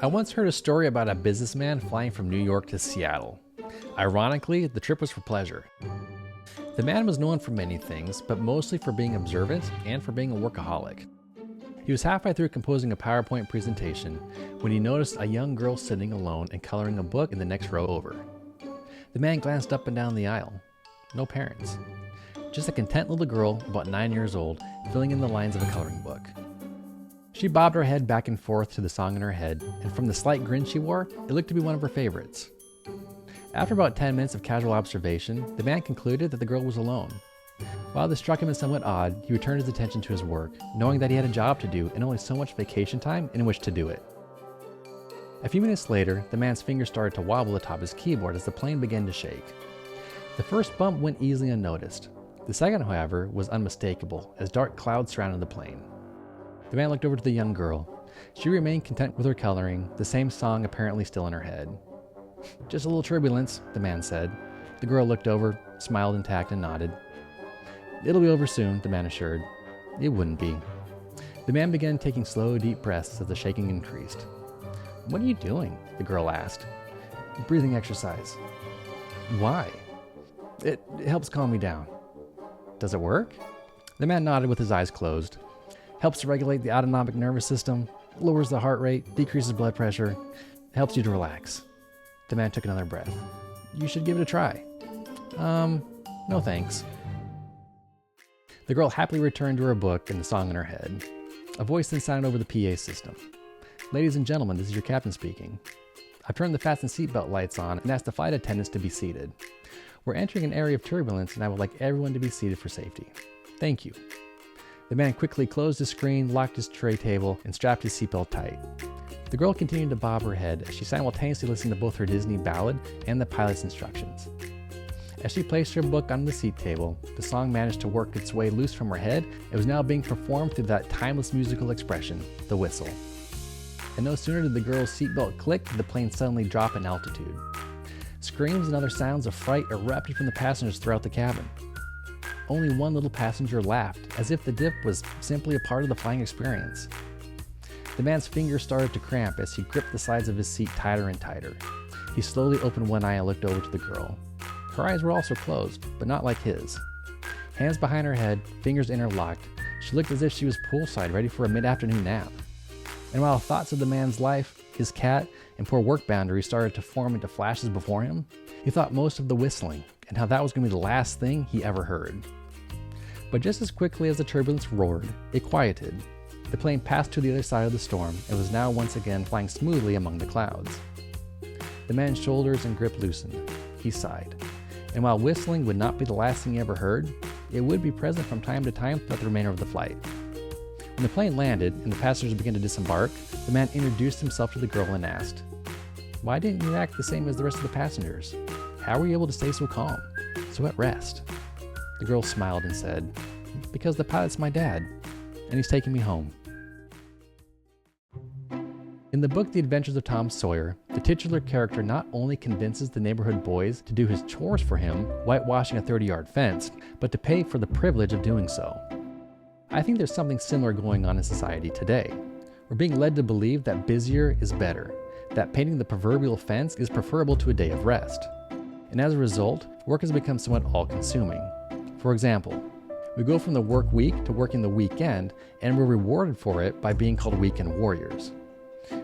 I once heard a story about a businessman flying from New York to Seattle. Ironically, the trip was for pleasure. The man was known for many things, but mostly for being observant and for being a workaholic. He was halfway through composing a PowerPoint presentation when he noticed a young girl sitting alone and coloring a book in the next row over. The man glanced up and down the aisle. No parents. Just a content little girl, about 9 years old, filling in the lines of a coloring book. She bobbed her head back and forth to the song in her head, and from the slight grin she wore, it looked to be one of her favorites. After about 10 minutes of casual observation, the man concluded that the girl was alone. While this struck him as somewhat odd, he returned his attention to his work, knowing that he had a job to do and only so much vacation time in which to do it. A few minutes later, the man's fingers started to wobble atop his keyboard as the plane began to shake. The first bump went easily unnoticed. The second, however, was unmistakable, as dark clouds surrounded the plane. The man looked over to the young girl. She remained content with her coloring, the same song apparently still in her head. "Just a little turbulence," the man said. The girl looked over, smiled intact, and nodded. "It'll be over soon," the man assured. It wouldn't be. The man began taking slow, deep breaths as the shaking increased. "What are you doing?" the girl asked. "Breathing exercise." "Why?" It helps calm me down." "Does it work?" The man nodded with his eyes closed. "Helps to regulate the autonomic nervous system, lowers the heart rate, decreases blood pressure, helps you to relax." The man took another breath. "You should give it a try." No thanks." The girl happily returned to her book and the song in her head. A voice then sounded over the PA system. "Ladies and gentlemen, this is your captain speaking. I've turned the fasten seatbelt lights on and asked the flight attendants to be seated. We're entering an area of turbulence and I would like everyone to be seated for safety. Thank you." The man quickly closed his screen, locked his tray table, and strapped his seatbelt tight. The girl continued to bob her head as she simultaneously listened to both her Disney ballad and the pilot's instructions. As she placed her book on the seat table, the song managed to work its way loose from her head and was now being performed through that timeless musical expression, the whistle. And no sooner did the girl's seatbelt click did the plane suddenly drop in altitude. Screams and other sounds of fright erupted from the passengers throughout the cabin. Only one little passenger laughed, as if the dip was simply a part of the flying experience. The man's fingers started to cramp as he gripped the sides of his seat tighter and tighter. He slowly opened one eye and looked over to the girl. Her eyes were also closed, but not like his. Hands behind her head, fingers interlocked, she looked as if she was poolside ready for a mid-afternoon nap. And while thoughts of the man's life, his cat, and poor work boundaries started to form into flashes before him, he thought most of the whistling and how that was going to be the last thing he ever heard. But just as quickly as the turbulence roared, it quieted. The plane passed to the other side of the storm and was now once again flying smoothly among the clouds. The man's shoulders and grip loosened. He sighed. And while whistling would not be the last thing he ever heard, it would be present from time to time throughout the remainder of the flight. When the plane landed and the passengers began to disembark, the man introduced himself to the girl and asked, "Why didn't you act the same as the rest of the passengers? How were you able to stay so calm, so at rest?" The girl smiled and said, "Because the pilot's my dad, and he's taking me home." In the book The Adventures of Tom Sawyer, the titular character not only convinces the neighborhood boys to do his chores for him, whitewashing a 30-yard fence, but to pay for the privilege of doing so. I think there's something similar going on in society today. We're being led to believe that busier is better, that painting the proverbial fence is preferable to a day of rest. And as a result, work has become somewhat all-consuming. For example, we go from the work week to working the weekend, and we're rewarded for it by being called weekend warriors.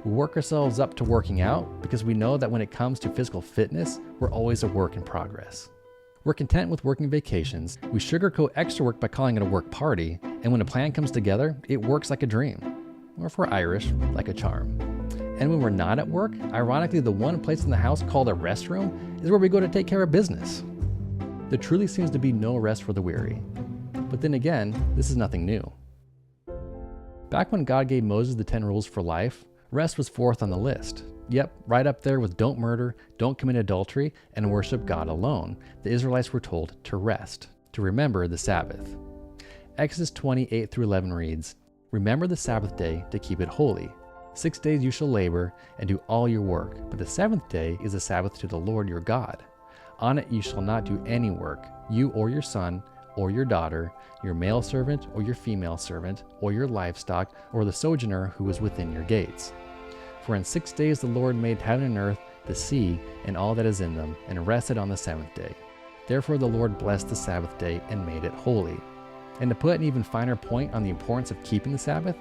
We work ourselves up to working out because we know that when it comes to physical fitness, we're always a work in progress. We're content with working vacations, we sugarcoat extra work by calling it a work party, and when a plan comes together, it works like a dream. Or if we're Irish, like a charm. And when we're not at work, ironically the one place in the house called a restroom is where we go to take care of business. There truly seems to be no rest for the weary. But then again, this is nothing new. Back when God gave Moses the 10 rules for life, rest was fourth on the list. Yep, right up there with don't murder, don't commit adultery, and worship God alone. The Israelites were told to rest, to remember the Sabbath. Exodus 20:8-11 reads, "Remember the Sabbath day to keep it holy. 6 days you shall labor and do all your work, but the seventh day is a Sabbath to the Lord your God. On it you shall not do any work, you or your son, or your daughter, your male servant or your female servant, or your livestock, or the sojourner who is within your gates. For in 6 days the Lord made heaven and earth, the sea, and all that is in them, and rested on the seventh day. Therefore the Lord blessed the Sabbath day and made it holy. And to put an even finer point on the importance of keeping the Sabbath,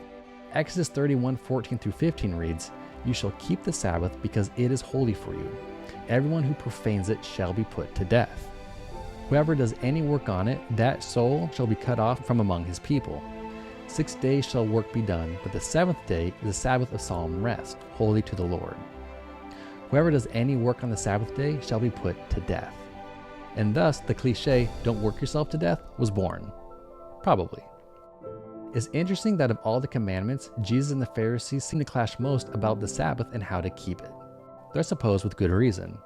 Exodus 31:14-15 reads, "You shall keep the Sabbath because it is holy for you. Everyone who profanes it shall be put to death. Whoever does any work on it, that soul shall be cut off from among his people. 6 days shall work be done, but the seventh day is a Sabbath of solemn rest, holy to the Lord. Whoever does any work on the Sabbath day shall be put to death." And thus the cliche, "don't work yourself to death," was born. Probably. It's interesting that of all the commandments, Jesus and the Pharisees seem to clash most about the Sabbath and how to keep it. Though I suppose with good reason.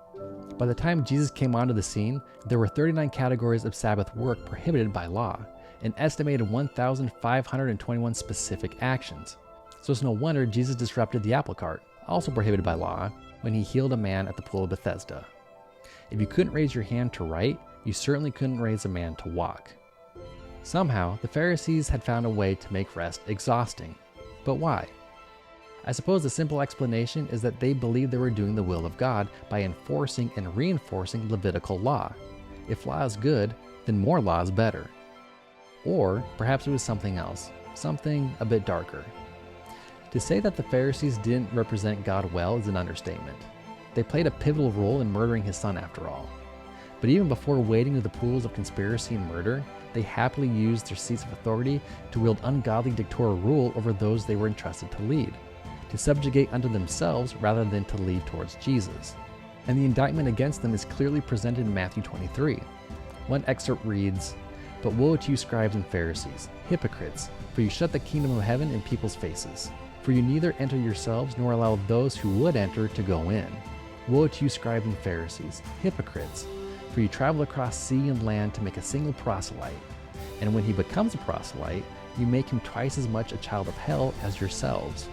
By the time Jesus came onto the scene, there were 39 categories of Sabbath work prohibited by law, an estimated 1,521 specific actions. So it's no wonder Jesus disrupted the apple cart, also prohibited by law, when he healed a man at the pool of Bethesda. If you couldn't raise your hand to write, you certainly couldn't raise a man to walk. Somehow, the Pharisees had found a way to make rest exhausting. But why? I suppose the simple explanation is that they believed they were doing the will of God by enforcing and reinforcing Levitical law. If law is good, then more law is better. Or perhaps it was something else, something a bit darker. To say that the Pharisees didn't represent God well is an understatement. They played a pivotal role in murdering his son after all. But even before wading into the pools of conspiracy and murder, they happily used their seats of authority to wield ungodly dictatorial rule over those they were entrusted to lead, to subjugate unto themselves rather than to lead towards Jesus. And the indictment against them is clearly presented in Matthew 23. One excerpt reads, "But woe to you, scribes and Pharisees, hypocrites, for you shut the kingdom of heaven in people's faces. For you neither enter yourselves nor allow those who would enter to go in. Woe to you, scribes and Pharisees, hypocrites, for you travel across sea and land to make a single proselyte. And when he becomes a proselyte, you make him twice as much a child of hell as yourselves."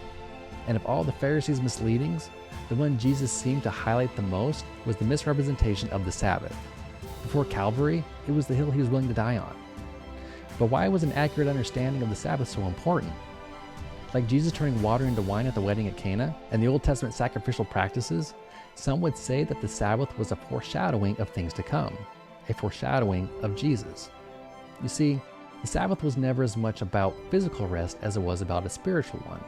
And of all the Pharisees' misleadings, the one Jesus seemed to highlight the most was the misrepresentation of the Sabbath. Before Calvary, it was the hill he was willing to die on. But why was an accurate understanding of the Sabbath so important? Like Jesus turning water into wine at the wedding at Cana and the Old Testament sacrificial practices, some would say that the Sabbath was a foreshadowing of things to come, a foreshadowing of Jesus. You see, the Sabbath was never as much about physical rest as it was about a spiritual one.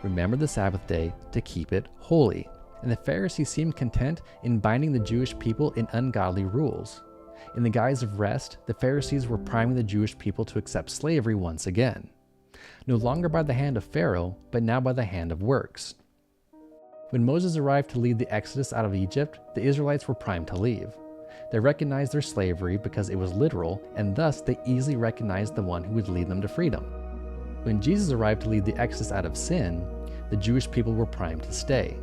Remember the Sabbath day to keep it holy. And the Pharisees seemed content in binding the Jewish people in ungodly rules. In the guise of rest, the Pharisees were priming the Jewish people to accept slavery once again. No longer by the hand of Pharaoh, but now by the hand of works. When Moses arrived to lead the Exodus out of Egypt, the Israelites were primed to leave. They recognized their slavery because it was literal, and thus they easily recognized the one who would lead them to freedom. When Jesus arrived to lead the Exodus out of sin, the Jewish people were primed to stay.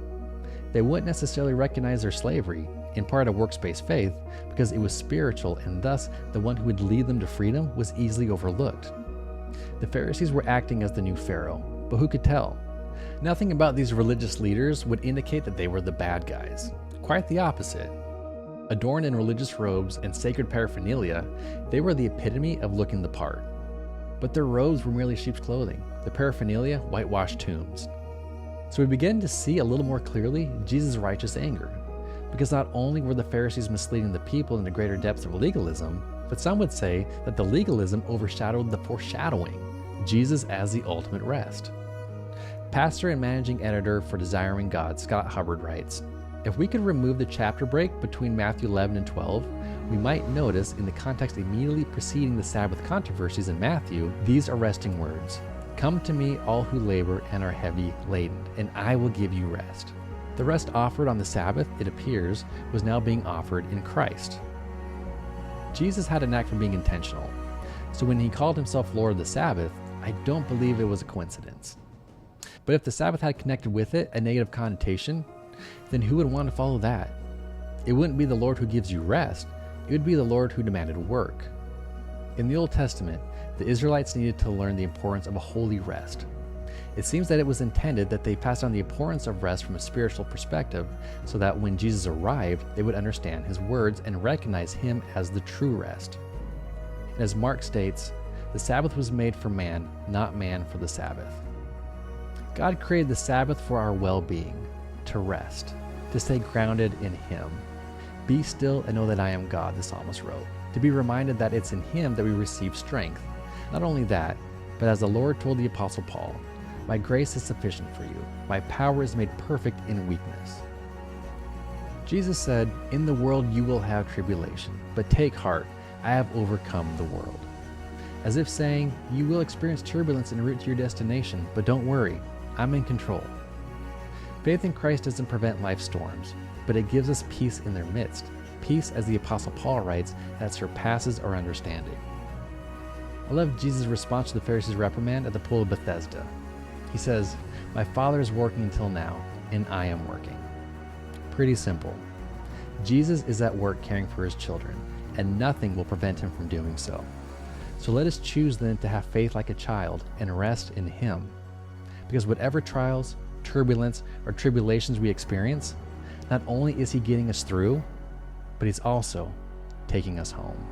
They wouldn't necessarily recognize their slavery, in part a works-based faith, because it was spiritual, and thus the one who would lead them to freedom was easily overlooked. The Pharisees were acting as the new Pharaoh, but who could tell? Nothing about these religious leaders would indicate that they were the bad guys. Quite the opposite. Adorned in religious robes and sacred paraphernalia, they were the epitome of looking the part. But their robes were merely sheep's clothing, the paraphernalia whitewashed tombs. So we begin to see a little more clearly Jesus' righteous anger, because not only were the Pharisees misleading the people into greater depths of legalism, but some would say that the legalism overshadowed the foreshadowing, Jesus as the ultimate rest. Pastor and managing editor for Desiring God, Scott Hubbard writes, "If we could remove the chapter break between Matthew 11 and 12, we might notice in the context immediately preceding the Sabbath controversies in Matthew, these arresting words, 'Come to me, all who labor and are heavy laden, and I will give you rest.' The rest offered on the Sabbath, it appears, was now being offered in Christ." Jesus had a knack for being intentional, so when he called himself Lord of the Sabbath, I don't believe it was a coincidence. But if the Sabbath had connected with it a negative connotation, then who would want to follow that? It wouldn't be the Lord who gives you rest, it would be the Lord who demanded work. In the Old Testament, the Israelites needed to learn the importance of a holy rest. It seems that it was intended that they pass on the importance of rest from a spiritual perspective, so that when Jesus arrived, they would understand his words and recognize him as the true rest. And as Mark states, the Sabbath was made for man, not man for the Sabbath. God created the Sabbath for our well-being, to rest, to stay grounded in Him. Be still and know that I am God, the psalmist wrote, to be reminded that it's in Him that we receive strength. Not only that, but as the Lord told the Apostle Paul, my grace is sufficient for you. My power is made perfect in weakness. Jesus said, in the world you will have tribulation, but take heart, I have overcome the world. As if saying, you will experience turbulence en route to your destination, but don't worry, I'm in control. Faith in Christ doesn't prevent life's storms, but it gives us peace in their midst. Peace, as the Apostle Paul writes, that surpasses our understanding. I love Jesus' response to the Pharisees' reprimand at the pool of Bethesda. He says, my Father is working until now, and I am working. Pretty simple. Jesus is at work caring for His children, and nothing will prevent Him from doing so. So let us choose then to have faith like a child and rest in Him. Because whatever trials, turbulence, or tribulations we experience, not only is He getting us through, but He's also taking us home.